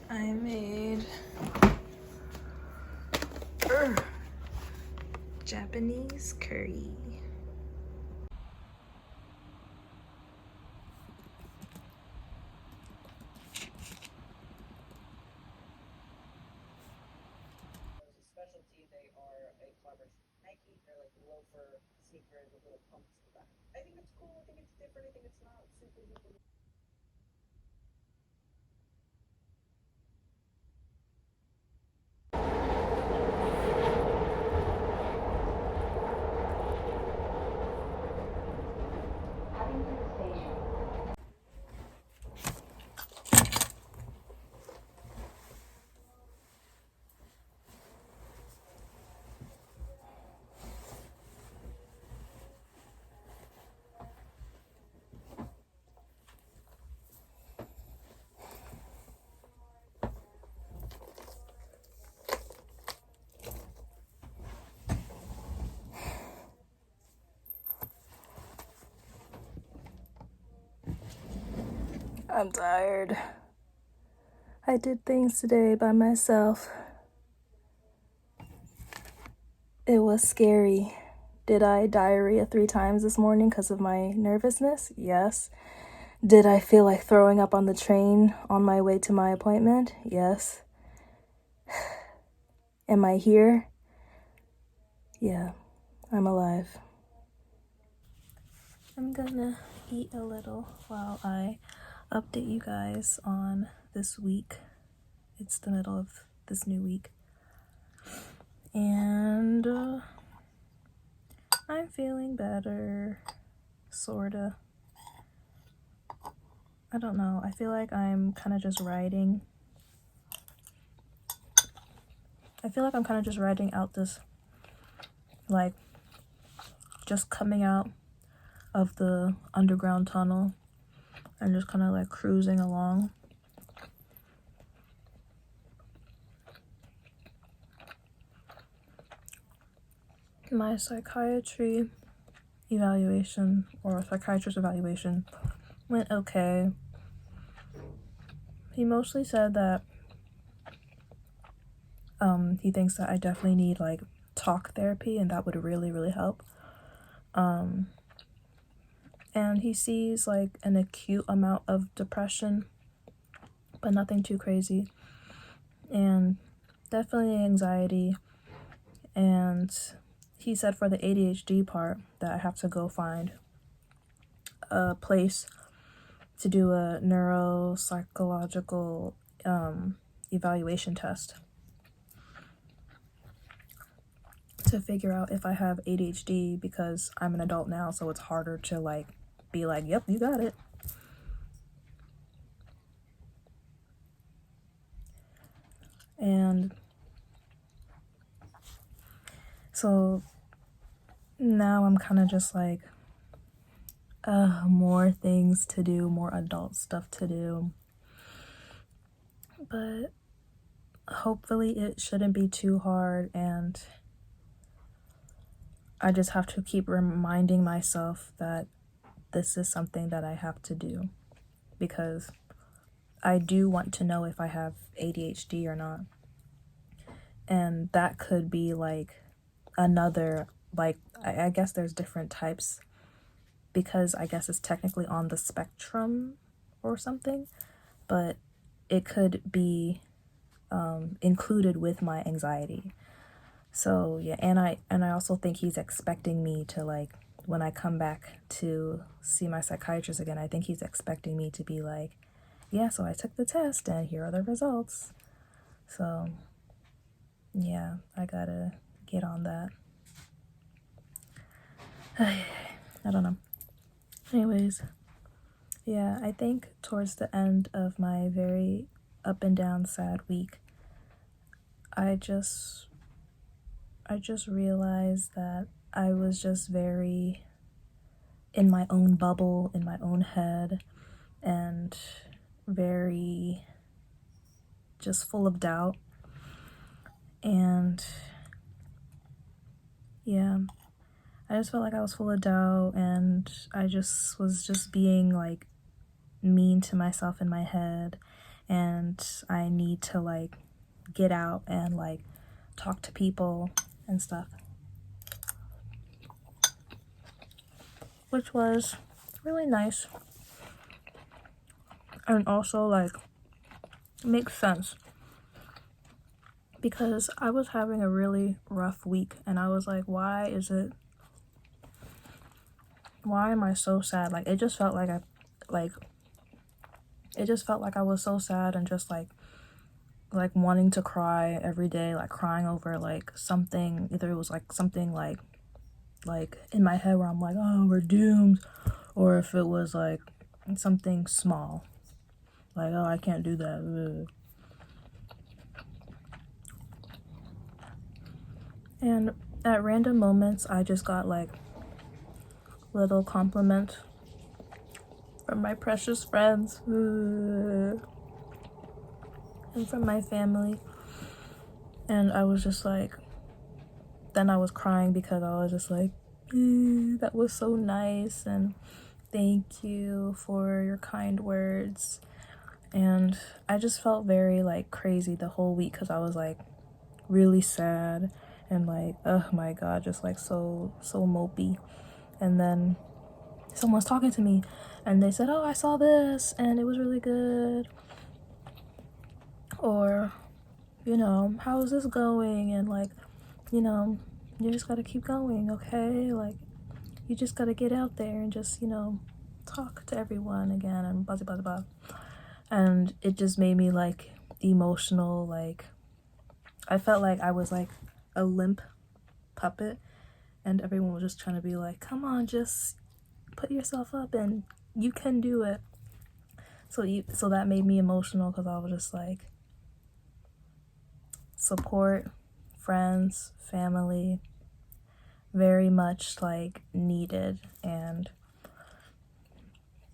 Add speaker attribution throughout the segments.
Speaker 1: I made Japanese curry.
Speaker 2: Specialty, they are a collaboration with Nike. They're like loafer sneakers with little pumps in the back. I think it's cool. I think it's different. I think it's not super duper.
Speaker 1: I'm tired. I did things today by myself. It was scary. Did I diarrhea 3 times this morning because of my nervousness? Yes. Did I feel like throwing up on the train on my way to my appointment? Yes. Am I here? Yeah, I'm alive. I'm gonna eat a little while I update you guys on this week. It's the middle of this new week. And I'm feeling better, sorta. I don't know. I feel like I'm kind of just riding. Out this, like, just coming out of the underground tunnel and just kind of like cruising along. My psychiatrist evaluation went okay. He mostly said that he thinks that I definitely need like talk therapy and that would really, really help. And he sees like an acute amount of depression, but nothing too crazy. And definitely anxiety. And he said for the ADHD part that I have to go find a place to do a neuropsychological evaluation test to figure out if I have ADHD, because I'm an adult now, so it's harder to like be like, yep, you got it. And so now I'm kind of just like, more things to do, more adult stuff to do. But hopefully it shouldn't be too hard, and I just have to keep reminding myself that this is something that I have to do, because I do want to know if I have ADHD or not. And that could be like another, like, I guess there's different types, because I guess it's technically on the spectrum or something, but it could be included with my anxiety. So yeah, and I also think he's expecting me to, like, when I come back to see my psychiatrist again, I think he's expecting me to be like, yeah, so I took the test and here are the results. So yeah, I gotta get on that. I don't know. Anyways, yeah, I think towards the end of my very up and down sad week, I just realized that I was just very in my own bubble, in my own head, and very just full of doubt. And yeah, I just felt like I was full of doubt, and I just was just being like mean to myself in my head, and I need to like get out and like talk to people and stuff, which was really nice. And also like makes sense because I was having a really rough week and I was like, why am I so sad? Like it just felt like I was so sad and just like wanting to cry every day, like crying over like something. Either it was like something like in my head where I'm like, oh, we're doomed, or if it was like something small, like, oh, I can't do that. Ugh. And at random moments, I just got like little compliments from my precious friends and from my family. And I was just like, then I was crying because I was just like, that was so nice and thank you for your kind words. And I just felt very like crazy the whole week because I was like really sad and like, oh my god, just like so mopey. And then someone's talking to me and they said, oh, I saw this and it was really good, or you know, how's this going, and like, you know, you just gotta keep going, okay? Like you just gotta get out there and just, you know, talk to everyone again and blah blah blah blah. And it just made me like emotional. Like I felt like I was like a limp puppet and everyone was just trying to be like, come on, just put yourself up and you can do it. So that made me emotional because I was just like, support, friends, family, very much like needed. And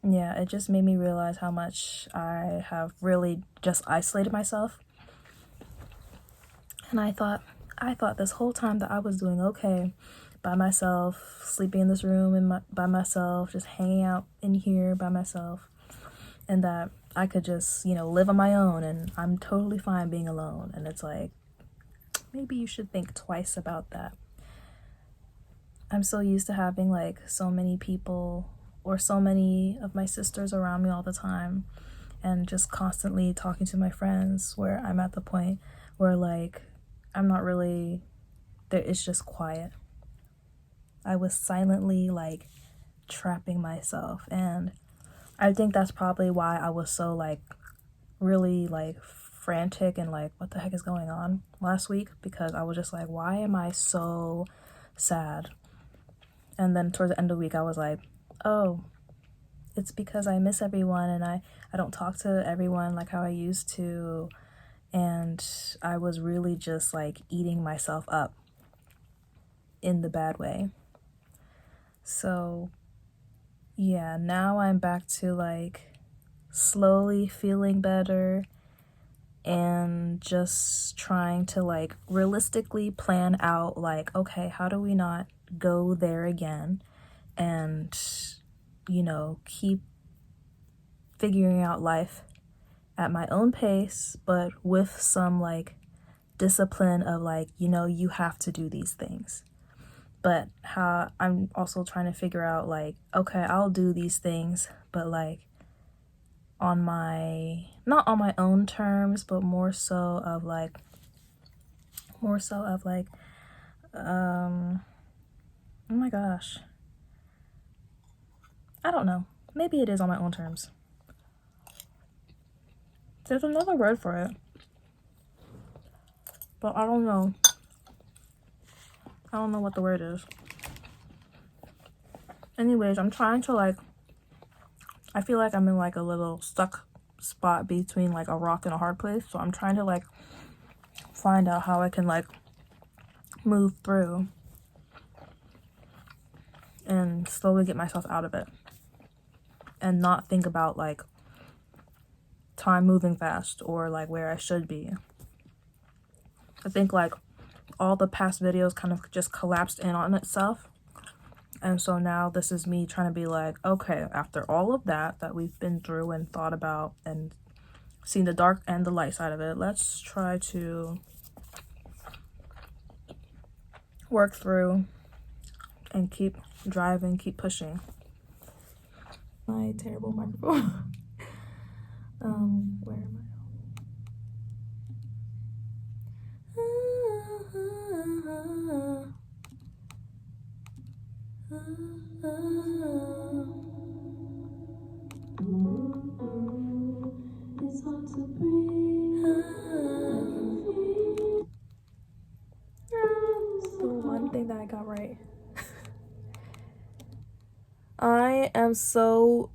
Speaker 1: yeah, it just made me realize how much I have really just isolated myself. And I thought this whole time that I was doing okay by myself, sleeping in this room by myself, just hanging out in here by myself, and that I could just, you know, live on my own and I'm totally fine being alone. And it's like, maybe you should think twice about that. I'm so used to having like so many people or so many of my sisters around me all the time and just constantly talking to my friends, where I'm at the point where like I'm not really there, it's just quiet. I was silently like trapping myself, and I think that's probably why I was so like really like frantic and like what the heck is going on last week, because I was just like, why am I so sad? And then towards the end of the week I was like, oh, it's because I miss everyone and I don't talk to everyone like how I used to, and I was really just like eating myself up in the bad way. So yeah, now I'm back to like slowly feeling better and just trying to like realistically plan out like, okay, how do we not go there again, and you know, keep figuring out life at my own pace, but with some like discipline of like, you know, you have to do these things. But how I'm also trying to figure out like, okay, I'll do these things, but like on my, not on my own terms, but more so of like oh my gosh, I don't know, maybe it is on my own terms. There's another word for it, but I don't know what the word is. Anyways, I'm trying to like, I feel like I'm in like a little stuck spot between like a rock and a hard place, so I'm trying to like find out how I can like move through and slowly get myself out of it and not think about like time moving fast or like where I should be. I think like all the past videos kind of just collapsed in on itself, and so now this is me trying to be like, okay, after all of that we've been through and thought about and seen the dark and the light side of it. Let's try to work through and keep driving, keep pushing. My terrible microphone. Where am I? It's hard to breathe. The one thing that I got right. I am so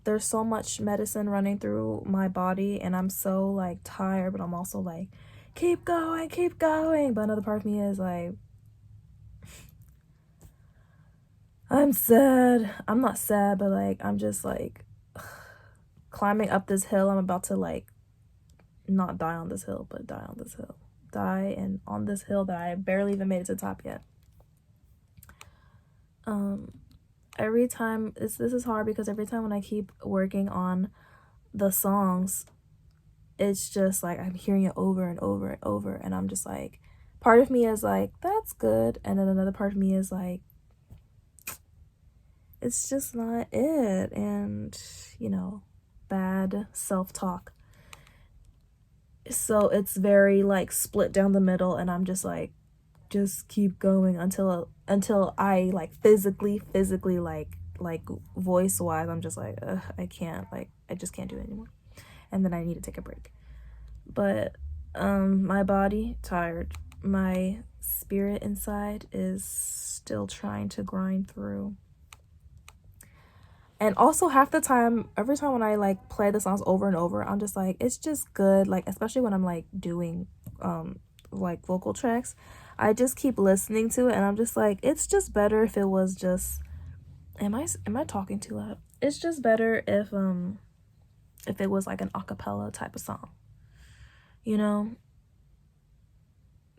Speaker 1: there's so much medicine running through my body and I'm so like tired, but I'm also like keep going, but another part of me is like I'm sad. I'm not sad, but like I'm just like climbing up this hill. I'm about to like not die on this hill, but die on this hill. Die and on this hill that I barely even made it to the top yet. Every time this is hard because every time when I keep working on the songs, it's just like I'm hearing it over and over and over, and I'm just like, part of me is like, that's good, and then another part of me is like, it's just not it, and you know, bad self-talk. So it's very like split down the middle, and I'm just like, just keep going until I like physically like voice wise I'm just like I can't, like I just can't do it anymore, and then I need to take a break. But my body tired, my spirit inside is still trying to grind through. And also half the time, every time when I like play the songs over and over, I'm just like, it's just good, like especially when I'm like doing like vocal tracks, I just keep listening to it and I'm just like, it's just better if it was just, am I talking too loud? It's just better if it was like an a cappella type of song, you know,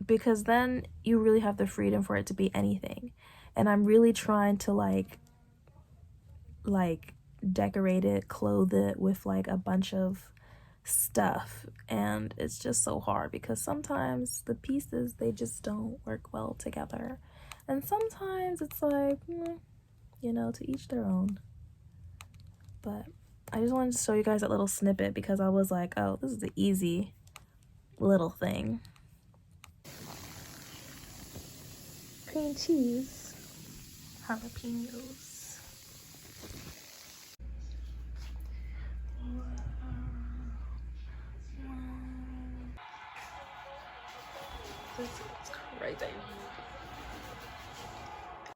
Speaker 1: because then you really have the freedom for it to be anything. And I'm really trying to like decorate it, clothe it with like a bunch of stuff, and it's just so hard because sometimes the pieces, they just don't work well together, and sometimes it's like you know, to each their own. But I just wanted to show you guys that little snippet because I was like, oh, this is the easy little thing. Cream cheese, jalapenos. This is crazy.